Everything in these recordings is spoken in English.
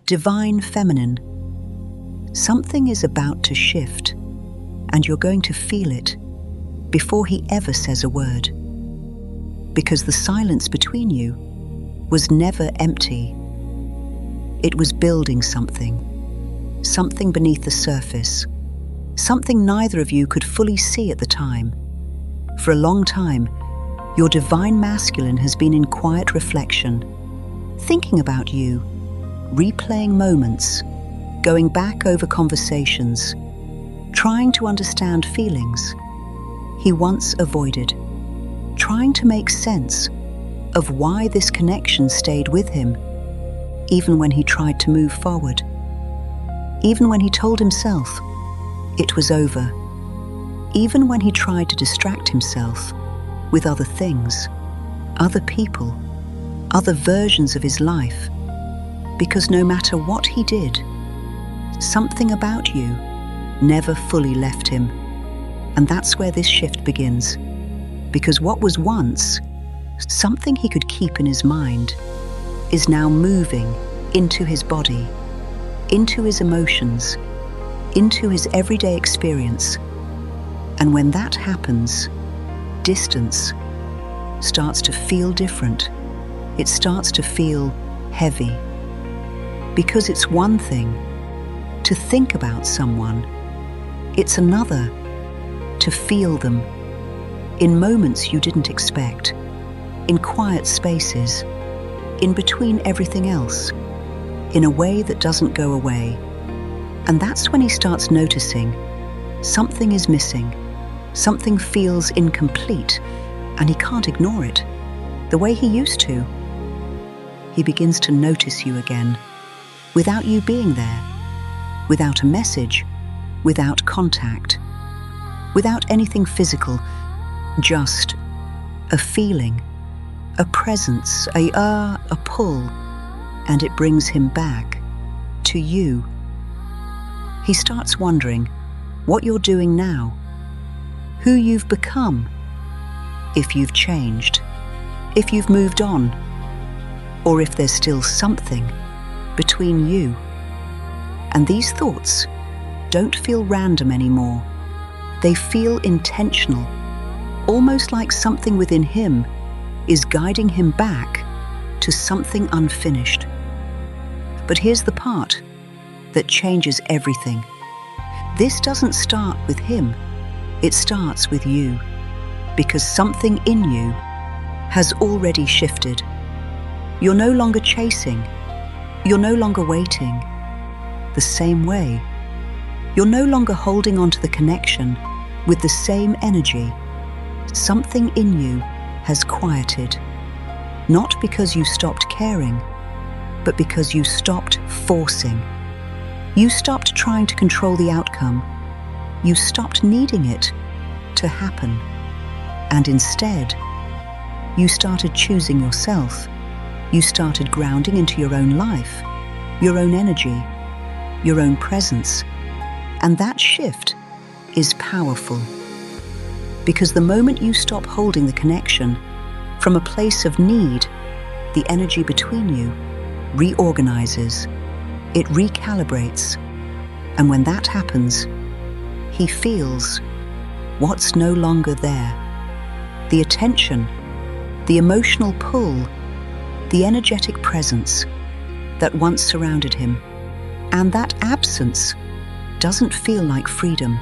divine feminine. Something is about to shift, and you're going to feel it before he ever says a word. Because the silence between you was never empty. It was building something beneath the surface, something neither of you could fully see at the time. For a long time, your divine masculine has been in quiet reflection, thinking about you, replaying moments, going back over conversations, trying to understand feelings he once avoided, trying to make sense of why this connection stayed with him, even when he tried to move forward, even when he told himself it was over, even when he tried to distract himself with other things, other people, other versions of his life, because no matter what he did, something about you never fully left him. And that's where this shift begins, because what was once something he could keep in his mind is now moving into his body, into his emotions, into his everyday experience. And when that happens, distance starts to feel different. It starts to feel heavy. Because it's one thing to think about someone, it's another to feel them in moments you didn't expect, in quiet spaces, in between everything else, in a way that doesn't go away. And that's when he starts noticing something is missing, something feels incomplete, and he can't ignore it the way he used to. He begins to notice you again, without you being there, without a message, without contact, without anything physical, just a feeling, a presence, a pull, and it brings him back to you. He starts wondering what you're doing now, who you've become, if you've changed, if you've moved on, or if there's still something between you. And these thoughts don't feel random anymore. They feel intentional, almost like something within him is guiding him back to something unfinished. But here's the part that changes everything. This doesn't start with him, it starts with you, because something in you has already shifted. You're no longer chasing, you're no longer waiting the same way. You're no longer holding on to the connection with the same energy. Something in you has quieted, not because you stopped caring, but because you stopped forcing. You stopped trying to control the outcome. You stopped needing it to happen. And instead, you started choosing yourself. You started grounding into your own life, your own energy, your own presence. And that shift is powerful. Because the moment you stop holding the connection from a place of need, the energy between you reorganizes, it recalibrates. And when that happens, he feels what's no longer there. The attention, the emotional pull, the energetic presence that once surrounded him. And that absence doesn't feel like freedom.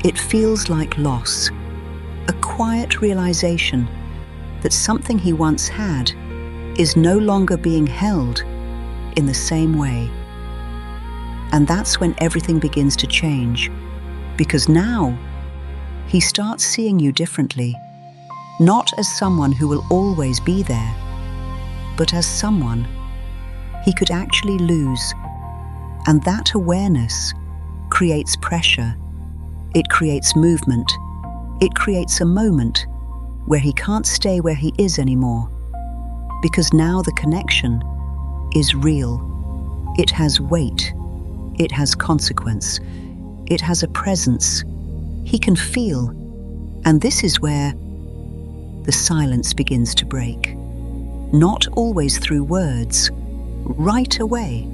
It feels like loss. A quiet realization that something he once had is no longer being held in the same way. And that's when everything begins to change, because now he starts seeing you differently, not as someone who will always be there, but as someone he could actually lose. And that awareness creates pressure, it creates movement, it creates a moment where he can't stay where he is anymore, because now the connection is real. It has weight, it has consequence, it has a presence he can feel. And this is where the silence begins to break. Not always through words, right away,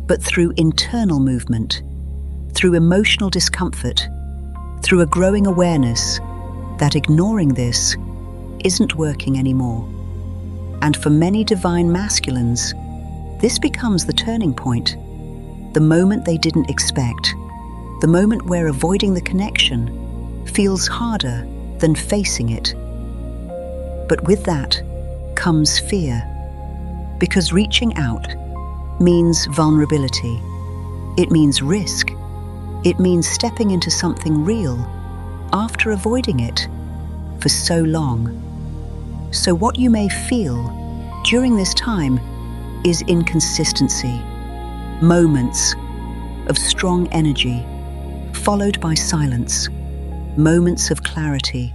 but through internal movement, through emotional discomfort, through a growing awareness that ignoring this isn't working anymore. And for many divine masculines, this becomes the turning point, the moment they didn't expect, the moment where avoiding the connection feels harder than facing it. But with that comes fear, because reaching out means vulnerability. It means risk. It means stepping into something real after avoiding it for so long. So what you may feel during this time is inconsistency, moments of strong energy, followed by silence, moments of clarity,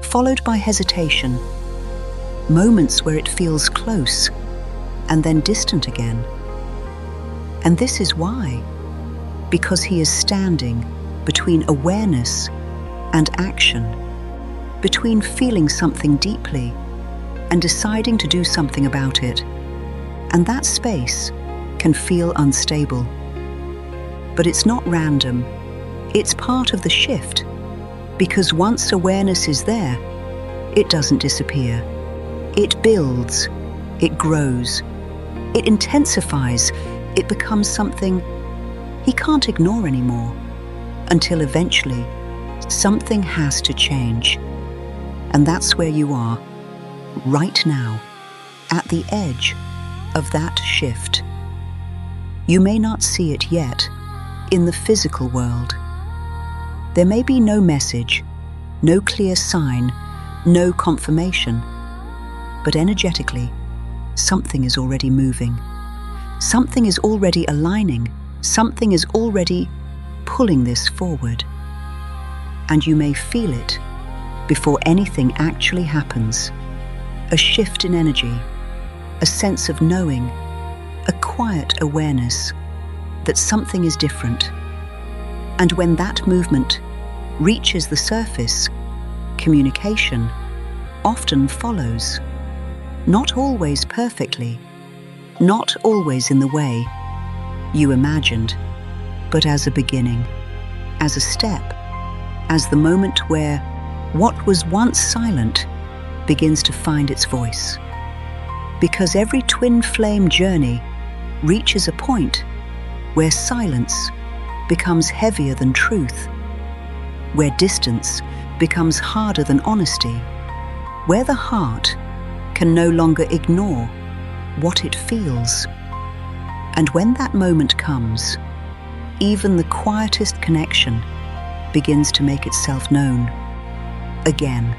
followed by hesitation, moments where it feels close and then distant again. And this is why, because he is standing between awareness and action, between feeling something deeply and deciding to do something about it. And that space can feel unstable. But it's not random. It's part of the shift, because once awareness is there, it doesn't disappear. It builds, it grows, it intensifies, it becomes something he can't ignore anymore, until eventually something has to change. And that's where you are, right now, at the edge of that shift. You may not see it yet in the physical world. There may be no message, no clear sign, no confirmation, but energetically, something is already moving. Something is already aligning. Something is already pulling this forward. And you may feel it before anything actually happens. A shift in energy, a sense of knowing, a quiet awareness that something is different. And when that movement reaches the surface, communication often follows. Not always perfectly, not always in the way you imagined, but as a beginning, as a step, as the moment where what was once silent begins to find its voice. Because every twin flame journey reaches a point where silence becomes heavier than truth, where distance becomes harder than honesty, where the heart can no longer ignore what it feels. And when that moment comes, even the quietest connection begins to make itself known again.